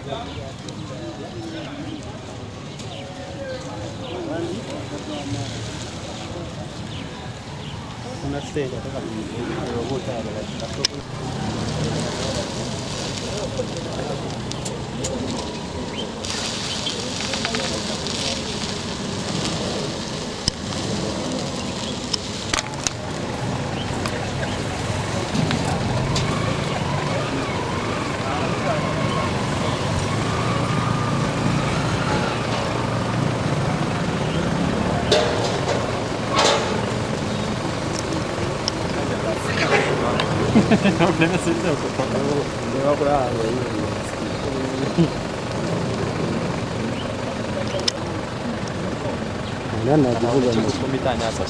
Una stella, devo votare. Non me ne sento devo bravo non è di comità nasa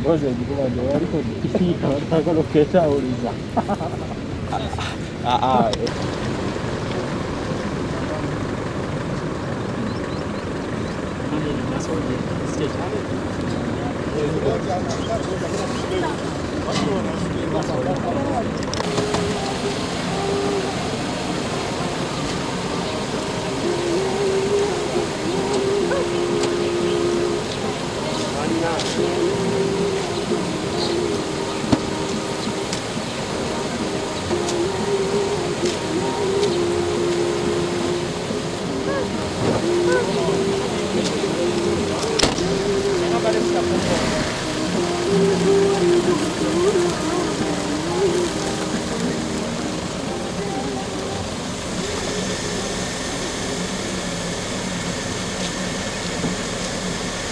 Cosa di come devo ricordare quello che c'ha Ulisa.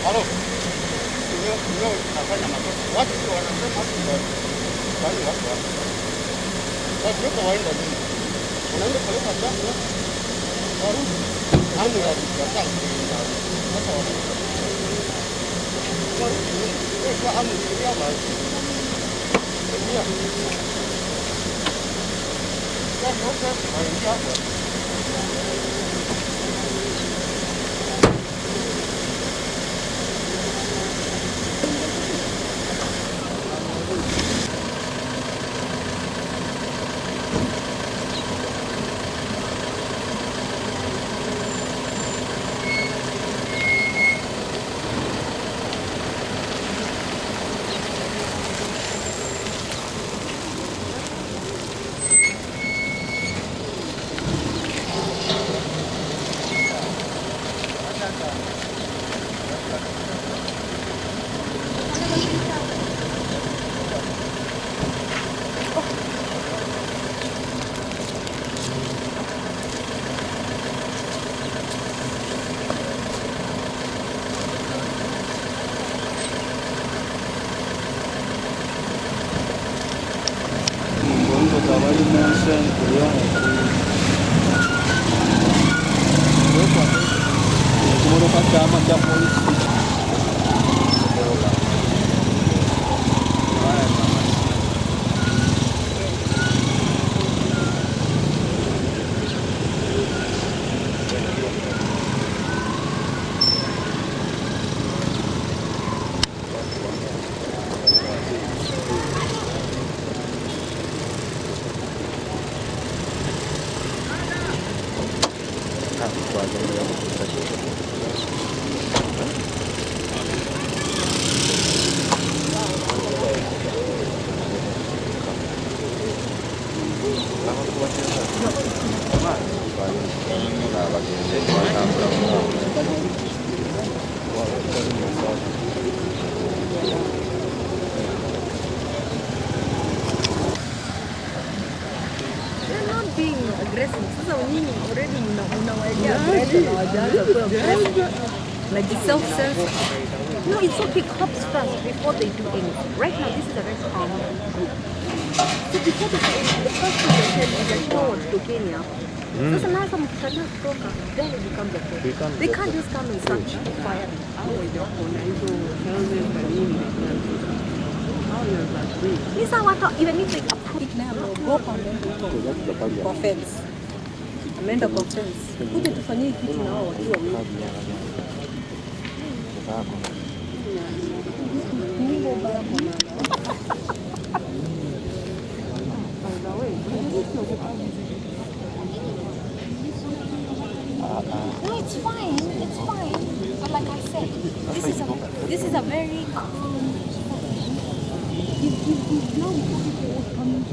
Alo. Inyok nafanya makosa. Watu sio wanasema bali watu. Sasa ndio kawaida nini? Unaenda pale kwa jambo. Warudi. Hamu ya kutaka. Sasa warudi. Kwa hamu ya basi. Ndio. Sasa hapo. Come lo facciamo? Andiamo polizia. Like the self-sense. No, it's okay. Cops first before they do anything. Right now, this is a very calm group. before the first thing they said is that no one to Kenya. Sasa na hasa mkikataa kutoka, then it becomes a problem. They can't just come and start fire. Ni sawa tu, even if they approve it now, go on kwa fence. Ameenda kwa fence. Kuja tufanyie kitu na wao wakiwa wengi. No, it's fine. It's fine. But like I said, this is a very calm. If now people come.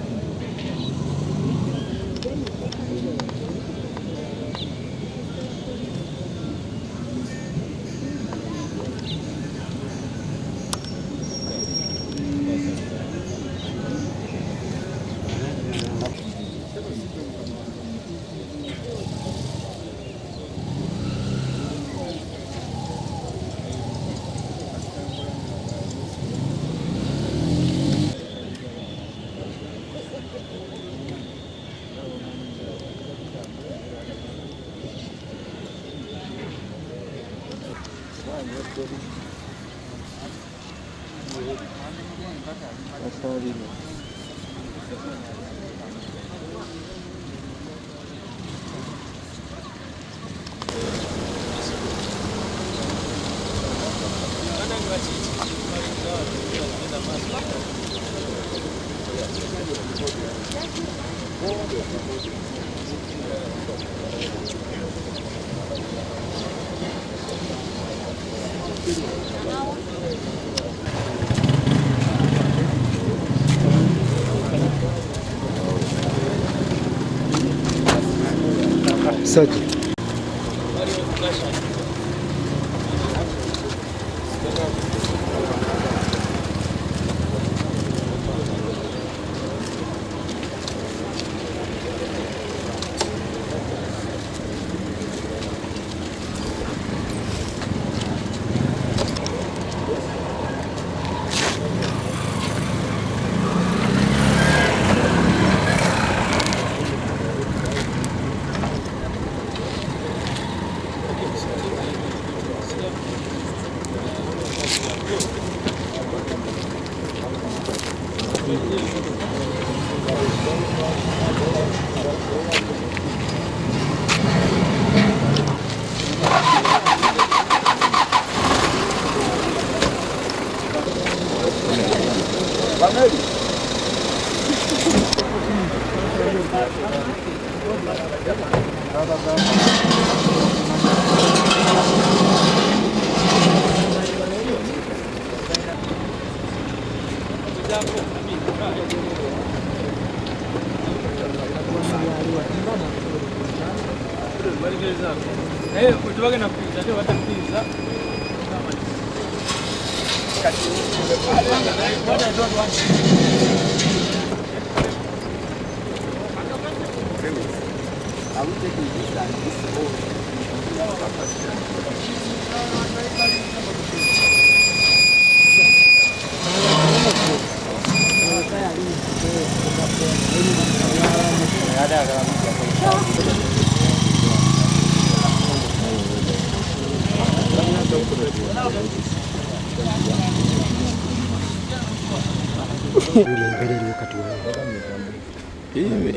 Saji.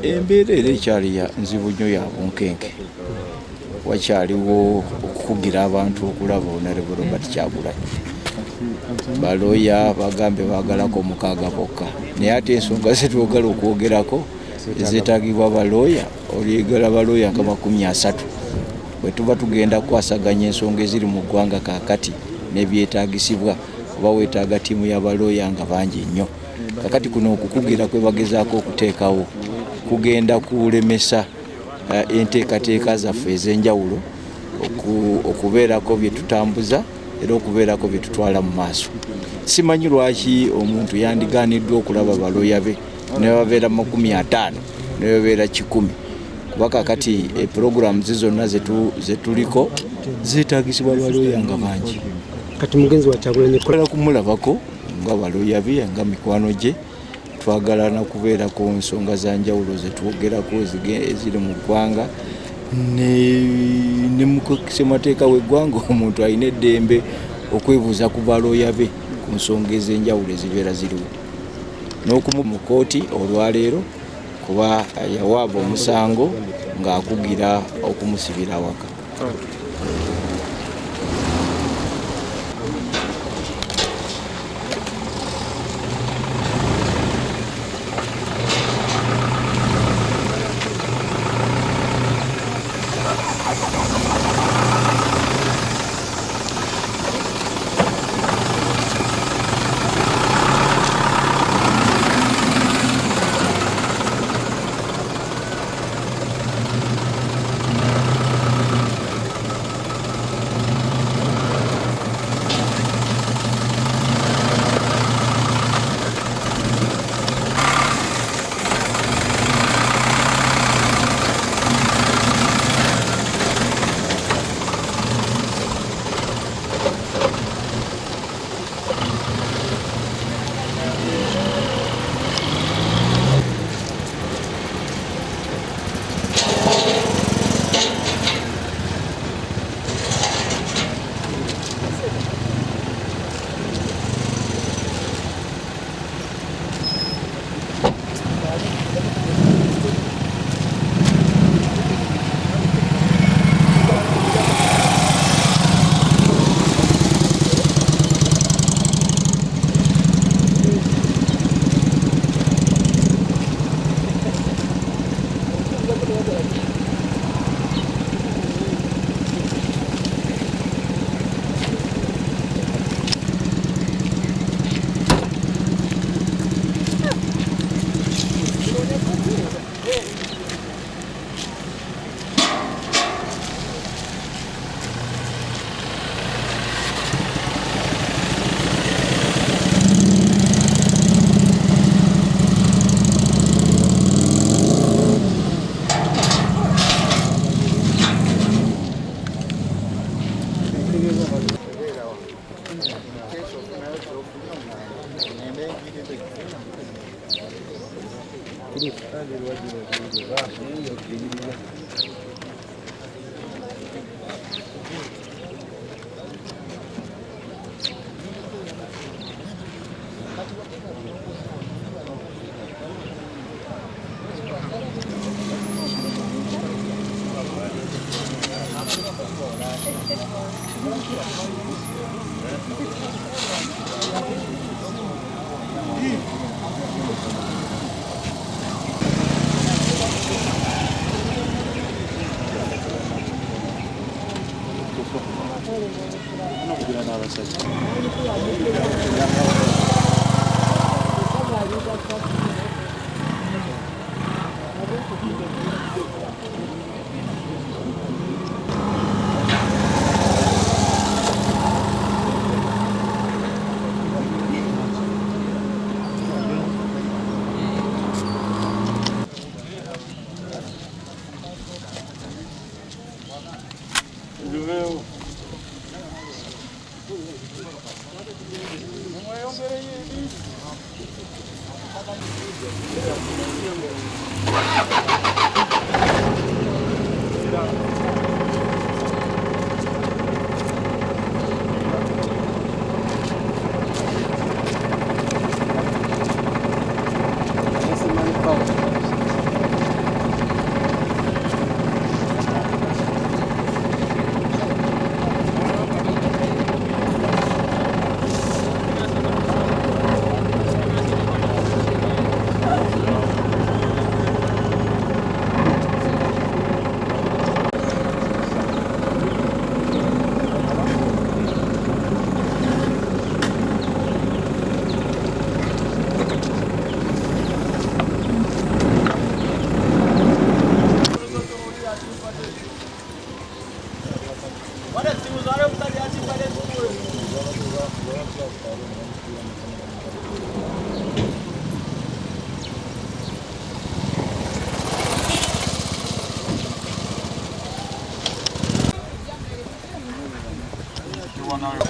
Embeera ekyali ya nzibu nnyo ya bunkenke. Wakyaliwo okukugira abantu okulaba Honorable Robert Kyagulanyi. Balooya bagambye baagalako 6 bokka. Naye ate ensonga zetwogala okwogerako ezeetaagibwa balooya olyegala balooya nga 30. Bwe tuba tugenda kukwasaganya ensonga eziri mu ggwanga kaakati n'ebyetaagisibwa oba weetaaga ttiimu y'abalooya nga bangi nnyo. Kakati kuno okukugira kwe bagezaako okuteekawo kugenda kulemesa enteekateeka zaffe ez'enjawulo okubeerako bye tutambuza era okubeerako bye tutwala mu maaso. Simanyi lwaki omuntu yandigaaniddwa okulaba balooya be ne babeera 50 ne babeera 100 kuba kakati puroguramu zonna zetuliko zeetaagisibwa balooya nga bangi. Kati mugenzi wa Kyagulanyi kola kumulabako nga balooya be nga mikwano gye twagala na kubeera ku nsonga za njawulo zetwogerako eziri mu ggwanga ne mu ssemateeka w'eggwanga omuntu alina eddembe okwebuuza ku balooya be ku nsonga ez'enjawulo ezibeera ziriwo n'okumumu kooti olwaleero kuba yawaaba omusango ng'akugira okumusibira awaka.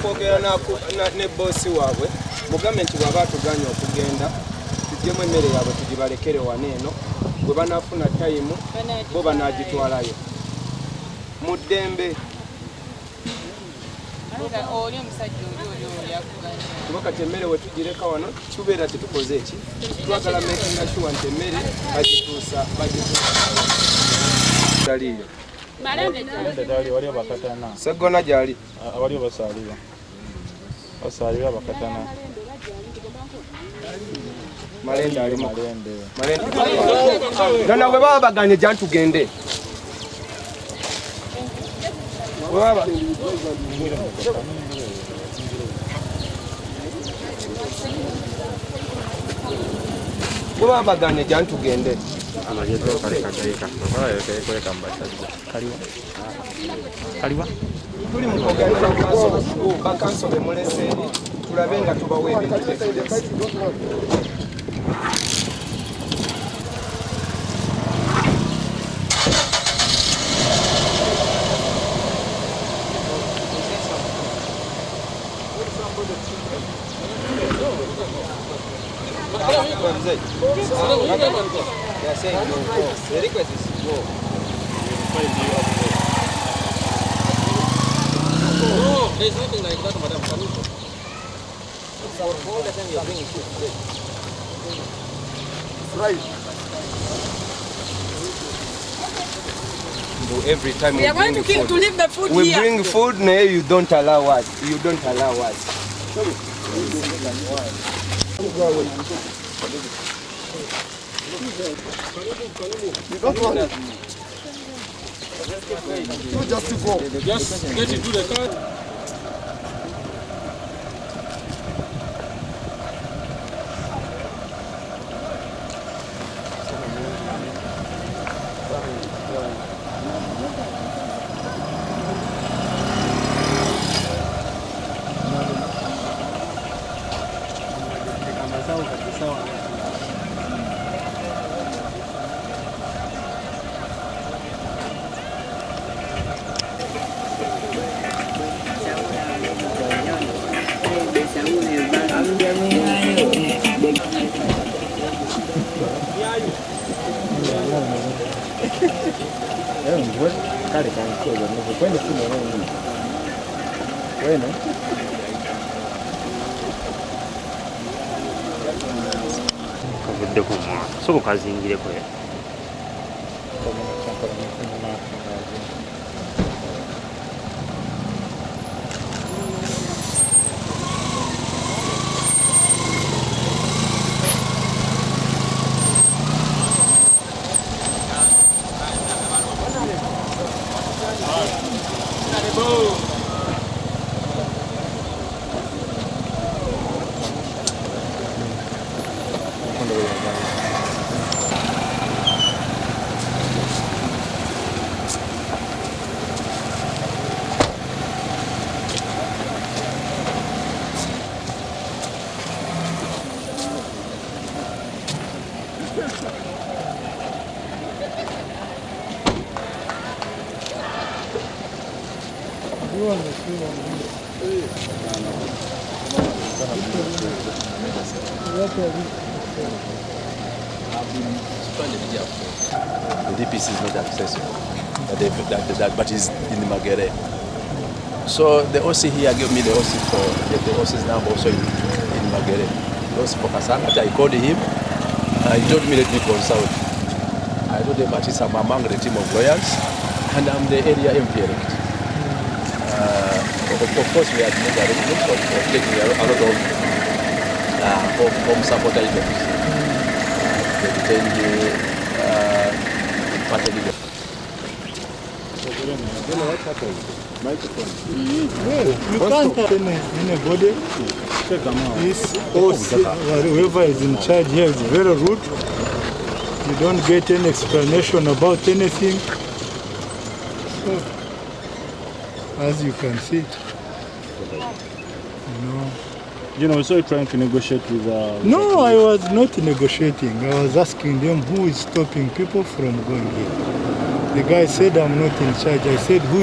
Kwogera ne bosi waabwe mugambe nti bw'aba atuganya okugenda tuggyemu emmere yaabwe tugibalekere wano eno bwe banaafuna tayimu bo banaagitwalayo mu ddembe. Kuba kati emmere we tugireka wano tubeera tetukoze eki, twagala makinga sure nti emmere bagituusa taliyo. Waliyo bakatana. Seggona gyali. Waliyo basaalira. Basaalira bakatana. Malende ali malende. Nana bwe baba baganye gya tugende. Baba. Bwe baba baganye gya tugende. Amajeto kale kadaika. Baba yekole kambasajja. Kaliwa. Tuli mu kuganira bakanso bemulese tulabe nga tubawa ebintu byetulese. There's nothing like that, madam. For all the time you are bringing food today. Right. Every time We are going to leave the food we here. bring food, no, you don't allow us. You don't allow us. You don't want it. You just go. Just get into the car. Kavudde ku mwana soko kazingireko ya The DPC is not accessible, but is in Magere. So the OC here gave me the OC for the OC's number also in Magere. The OC for Kasanga. I called him. He told me let me consult. I told him that I'm among the team of lawyers, and I'm the area MP elect. Of course, we had made arrangements of taking a lot of home support items. They detained party leader. You can't have anybody. This whoever is in charge here is very rude. You don't get any explanation about anything. So, as you can see, You know, so you're trying to negotiate with no, I was not negotiating. I was asking them who is stopping people from going here. The guy said I'm not in charge. I said who is